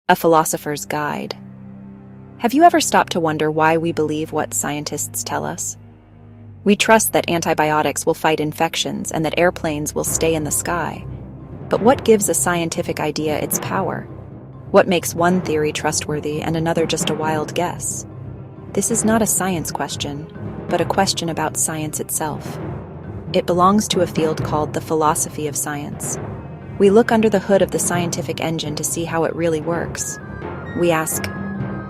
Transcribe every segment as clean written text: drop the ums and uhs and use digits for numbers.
A Philosopher's Guide. Have you ever stopped to wonder why we believe what scientists tell us? We trust that antibiotics will fight infections and that airplanes will stay in the sky. But what gives a scientific idea its power? What makes one theory trustworthy and another just a wild guess? This is not a science question, but a question about science itself. It belongs to a field called the philosophy of science. We look under the hood of the scientific engine to see how it really works. We ask,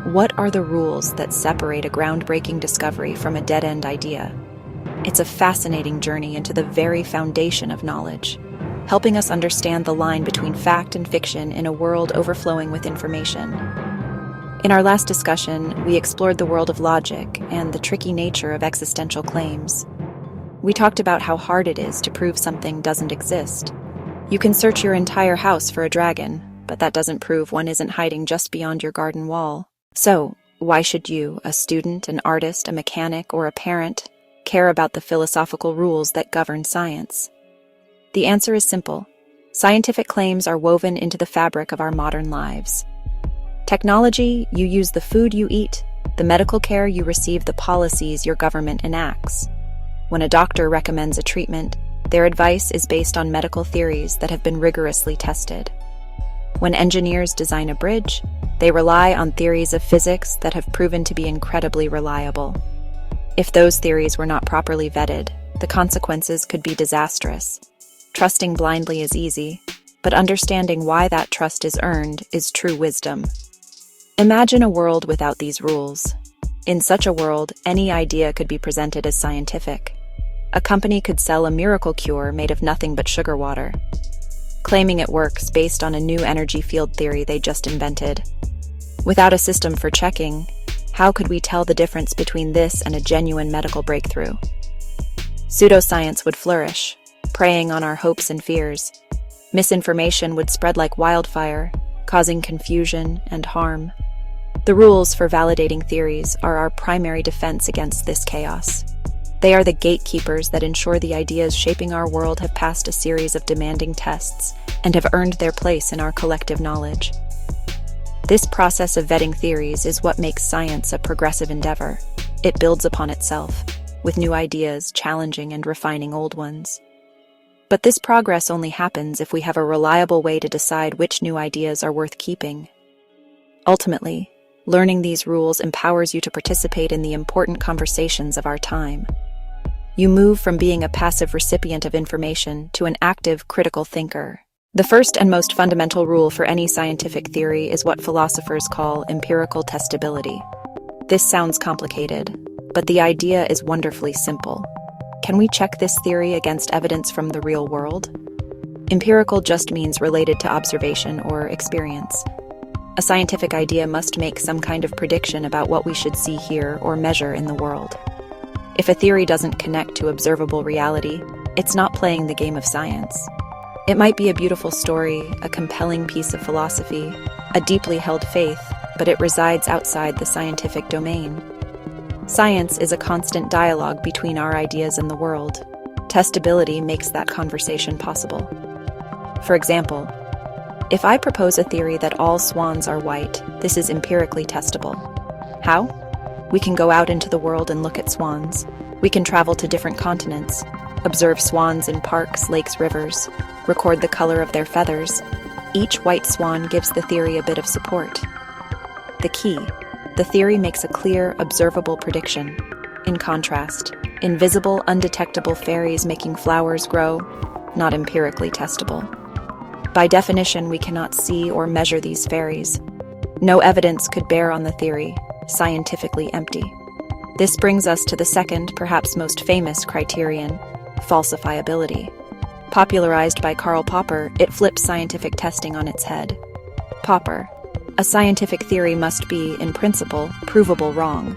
what are the rules that separate a groundbreaking discovery from a dead-end idea? It's a fascinating journey into the very foundation of knowledge, helping us understand the line between fact and fiction in a world overflowing with information. In our last discussion, we explored the world of logic and the tricky nature of existential claims. We talked about how hard it is to prove something doesn't exist. You can search your entire house for a dragon, but that doesn't prove one isn't hiding just beyond your garden wall. So, why should you, a student, an artist, a mechanic, or a parent, care about the philosophical rules that govern science? The answer is simple. Scientific claims are woven into the fabric of our modern lives. Technology, you use the food you eat, the medical care you receive, the policies your government enacts. When a doctor recommends a treatment, their advice is based on medical theories that have been rigorously tested. When engineers design a bridge, they rely on theories of physics that have proven to be incredibly reliable. If those theories were not properly vetted, the consequences could be disastrous. Trusting blindly is easy, but understanding why that trust is earned is true wisdom. Imagine a world without these rules. In such a world, any idea could be presented as scientific. A company could sell a miracle cure made of nothing but sugar water, claiming it works based on a new energy field theory they just invented. Without a system for checking, how could we tell the difference between this and a genuine medical breakthrough? Pseudoscience would flourish, preying on our hopes and fears. Misinformation would spread like wildfire, causing confusion and harm. The rules for validating theories are our primary defense against this chaos. They are the gatekeepers that ensure the ideas shaping our world have passed a series of demanding tests and have earned their place in our collective knowledge. This process of vetting theories is what makes science a progressive endeavor. It builds upon itself, with new ideas challenging and refining old ones. But this progress only happens if we have a reliable way to decide which new ideas are worth keeping. Ultimately, learning these rules empowers you to participate in the important conversations of our time. You move from being a passive recipient of information to an active, critical thinker. The first and most fundamental rule for any scientific theory is what philosophers call empirical testability. This sounds complicated, but the idea is wonderfully simple. Can we check this theory against evidence from the real world? Empirical just means related to observation or experience. A scientific idea must make some kind of prediction about what we should see, hear, or measure in the world. If a theory doesn't connect to observable reality, it's not playing the game of science. It might be a beautiful story, a compelling piece of philosophy, a deeply held faith, but it resides outside the scientific domain. Science is a constant dialogue between our ideas and the world. Testability makes that conversation possible. For example, if I propose a theory that all swans are white, this is empirically testable. How? We can go out into the world and look at swans. We can travel to different continents, observe swans in parks, lakes, rivers, record the color of their feathers. Each white swan gives the theory a bit of support. The key: the theory makes a clear, observable prediction. In contrast, invisible, undetectable fairies making flowers grow, not empirically testable. By definition, we cannot see or measure these fairies. No evidence could bear on the theory, scientifically empty. This brings us to the second, perhaps most famous criterion, falsifiability. Popularized by Karl Popper, it flips scientific testing on its head. Popper: a scientific theory must be, in principle, provable wrong.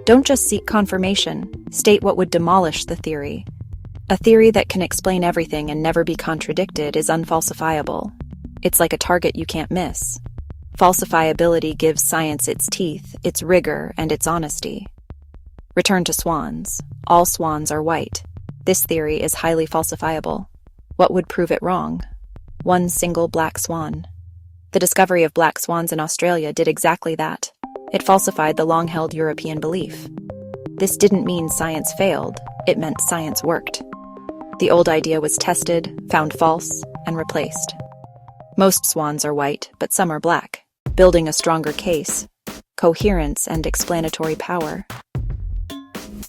Don't just seek confirmation, state what would demolish the theory. A theory that can explain everything and never be contradicted is unfalsifiable. It's like a target you can't miss. Falsifiability gives science its teeth, its rigor, and its honesty. Return to swans. All swans are white. This theory is highly falsifiable. What would prove it wrong? One single black swan. The discovery of black swans in Australia did exactly that. It falsified the long-held European belief. This didn't mean science failed, it meant science worked. The old idea was tested, found false, and replaced. Most swans are white, but some are black, building a stronger case, coherence and explanatory power.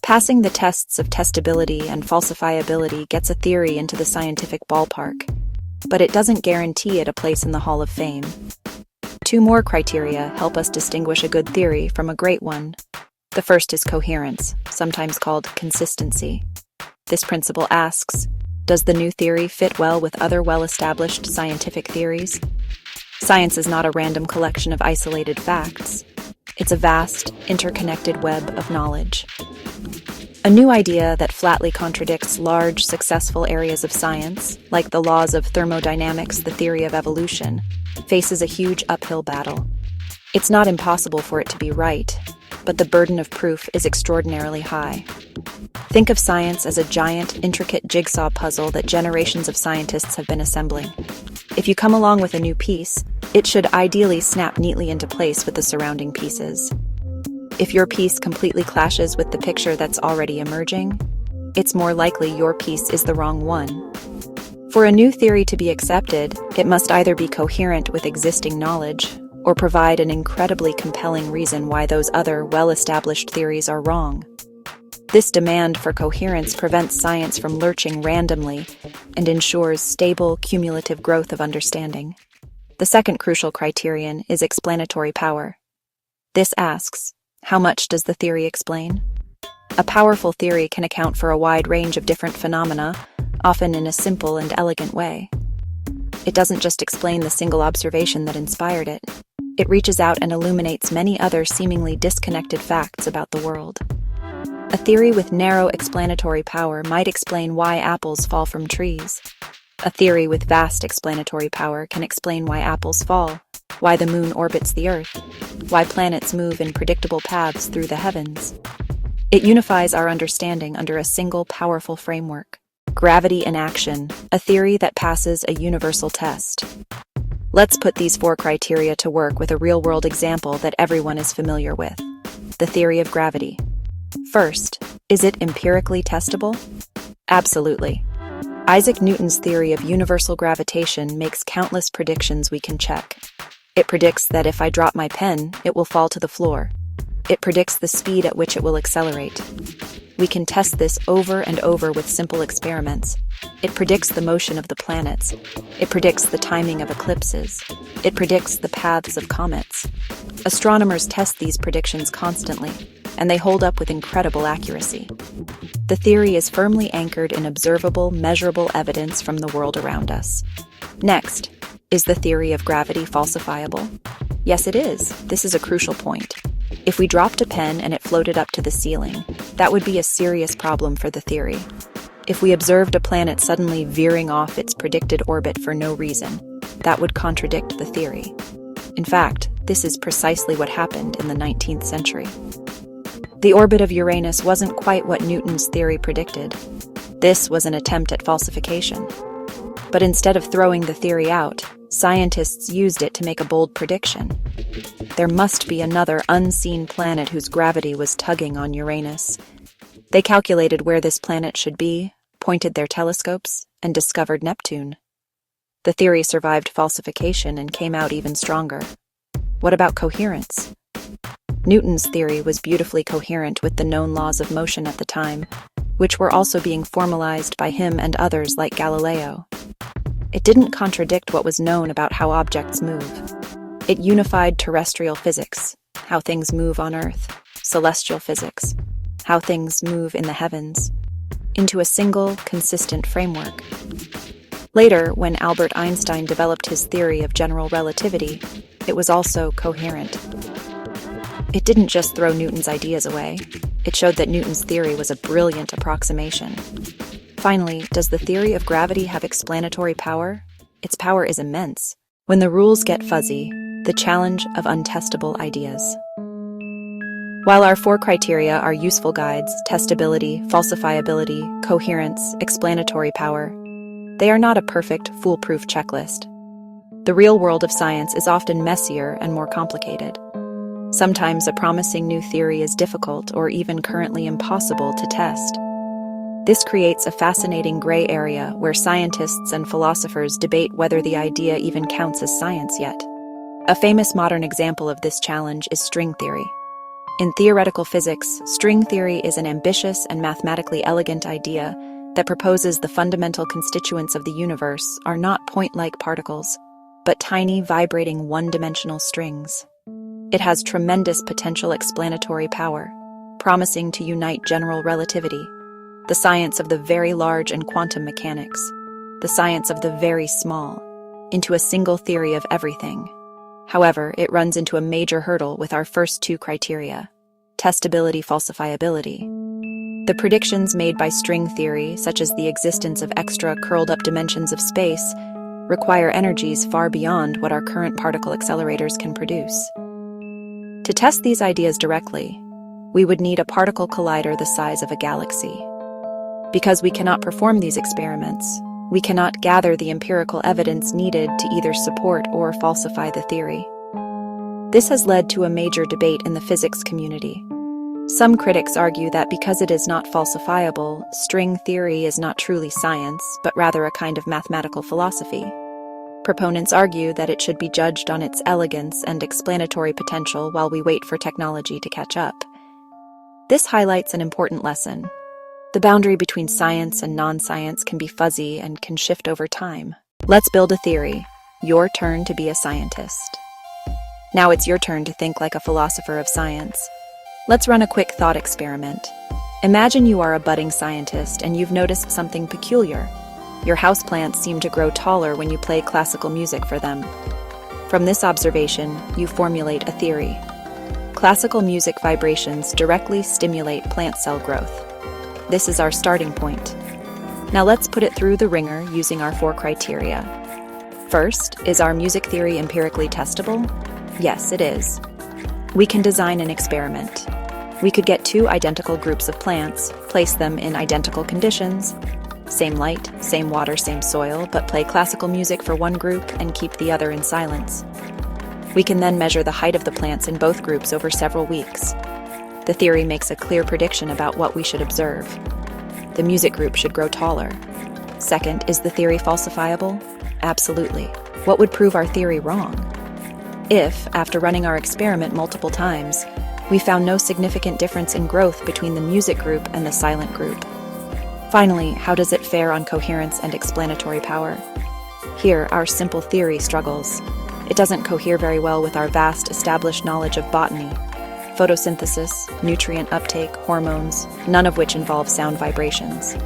Passing the tests of testability and falsifiability gets a theory into the scientific ballpark, but it doesn't guarantee it a place in the Hall of Fame. Two more criteria help us distinguish a good theory from a great one. The first is coherence, sometimes called consistency. This principle asks, does the new theory fit well with other well-established scientific theories? Science is not a random collection of isolated facts. It's a vast, interconnected web of knowledge. A new idea that flatly contradicts large, successful areas of science, like the laws of thermodynamics, the theory of evolution, faces a huge uphill battle. It's not impossible for it to be right, but the burden of proof is extraordinarily high. Think of science as a giant, intricate jigsaw puzzle that generations of scientists have been assembling. If you come along with a new piece, it should ideally snap neatly into place with the surrounding pieces. If your piece completely clashes with the picture that's already emerging, it's more likely your piece is the wrong one. For a new theory to be accepted, it must either be coherent with existing knowledge or provide an incredibly compelling reason why those other well-established theories are wrong. This demand for coherence prevents science from lurching randomly and ensures stable, cumulative growth of understanding. The second crucial criterion is explanatory power. This asks, how much does the theory explain? A powerful theory can account for a wide range of different phenomena, often in a simple and elegant way. It doesn't just explain the single observation that inspired it. It reaches out and illuminates many other seemingly disconnected facts about the world. A theory with narrow explanatory power might explain why apples fall from trees. A theory with vast explanatory power can explain why apples fall, why the moon orbits the Earth, why planets move in predictable paths through the heavens. It unifies our understanding under a single powerful framework. Gravity in action, a theory that passes a universal test. Let's put these four criteria to work with a real-world example that everyone is familiar with. The theory of gravity. First, is it empirically testable? Absolutely. Isaac Newton's theory of universal gravitation makes countless predictions we can check. It predicts that if I drop my pen, it will fall to the floor. It predicts the speed at which it will accelerate. We can test this over and over with simple experiments. It predicts the motion of the planets. It predicts the timing of eclipses. It predicts the paths of comets. Astronomers test these predictions constantly, and they hold up with incredible accuracy. The theory is firmly anchored in observable, measurable evidence from the world around us. Next, is the theory of gravity falsifiable? Yes, it is. This is a crucial point. If we dropped a pen and it floated up to the ceiling, that would be a serious problem for the theory. If we observed a planet suddenly veering off its predicted orbit for no reason, that would contradict the theory. In fact, this is precisely what happened in the 19th century. The orbit of Uranus wasn't quite what Newton's theory predicted. This was an attempt at falsification. But instead of throwing the theory out, scientists used it to make a bold prediction. There must be another unseen planet whose gravity was tugging on Uranus. They calculated where this planet should be, pointed their telescopes, and discovered Neptune. The theory survived falsification and came out even stronger. What about coherence? Newton's theory was beautifully coherent with the known laws of motion at the time, which were also being formalized by him and others like Galileo. It didn't contradict what was known about how objects move. It unified terrestrial physics, how things move on Earth, celestial physics, how things move in the heavens, into a single, consistent framework. Later, when Albert Einstein developed his theory of general relativity, it was also coherent. It didn't just throw Newton's ideas away. It showed that Newton's theory was a brilliant approximation. Finally, does the theory of gravity have explanatory power? Its power is immense. When the rules get fuzzy, the challenge of untestable ideas. While our four criteria are useful guides, testability, falsifiability, coherence, explanatory power, they are not a perfect, foolproof checklist. The real world of science is often messier and more complicated. Sometimes a promising new theory is difficult or even currently impossible to test. This creates a fascinating gray area where scientists and philosophers debate whether the idea even counts as science yet. A famous modern example of this challenge is string theory. In theoretical physics, string theory is an ambitious and mathematically elegant idea that proposes the fundamental constituents of the universe are not point-like particles, but tiny, vibrating one-dimensional strings. It has tremendous potential explanatory power, promising to unite general relativity, the science of the very large and quantum mechanics, the science of the very small, into a single theory of everything. However, it runs into a major hurdle with our first two criteria: testability, falsifiability. The predictions made by string theory, such as the existence of extra curled-up dimensions of space, require energies far beyond what our current particle accelerators can produce. To test these ideas directly, we would need a particle collider the size of a galaxy. Because we cannot perform these experiments, we cannot gather the empirical evidence needed to either support or falsify the theory. This has led to a major debate in the physics community. Some critics argue that because it is not falsifiable, string theory is not truly science, but rather a kind of mathematical philosophy. Proponents argue that it should be judged on its elegance and explanatory potential while we wait for technology to catch up. This highlights an important lesson. The boundary between science and non-science can be fuzzy and can shift over time. Let's build a theory. Your turn to be a scientist. Now it's your turn to think like a philosopher of science. Let's run a quick thought experiment. Imagine you are a budding scientist and you've noticed something peculiar. Your houseplants seem to grow taller when you play classical music for them. From this observation, you formulate a theory. Classical music vibrations directly stimulate plant cell growth. This is our starting point. Now let's put it through the ringer using our 4 criteria. First, is our music theory empirically testable? Yes, it is. We can design an experiment. We could get 2 identical groups of plants, place them in identical conditions, same light, same water, same soil, but play classical music for one group and keep the other in silence. We can then measure the height of the plants in both groups over several weeks. The theory makes a clear prediction about what we should observe. The music group should grow taller. Second, is the theory falsifiable? Absolutely. What would prove our theory wrong? If, after running our experiment multiple times, we found no significant difference in growth between the music group and the silent group. Finally, how does it fare on coherence and explanatory power? Here, our simple theory struggles. It doesn't cohere very well with our vast established knowledge of botany, photosynthesis, nutrient uptake, hormones, none of which involve sound vibrations.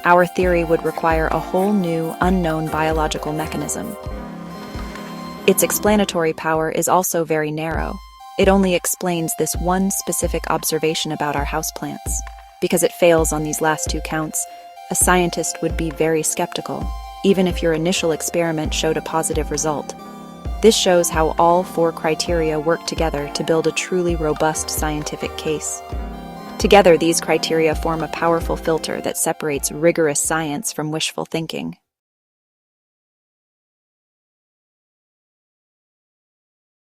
Our theory would require a whole new, unknown biological mechanism. Its explanatory power is also very narrow. It only explains this one specific observation about our houseplants. Because it fails on these last 2 counts, a scientist would be very skeptical, even if your initial experiment showed a positive result. This shows how all 4 criteria work together to build a truly robust scientific case. Together, these criteria form a powerful filter that separates rigorous science from wishful thinking.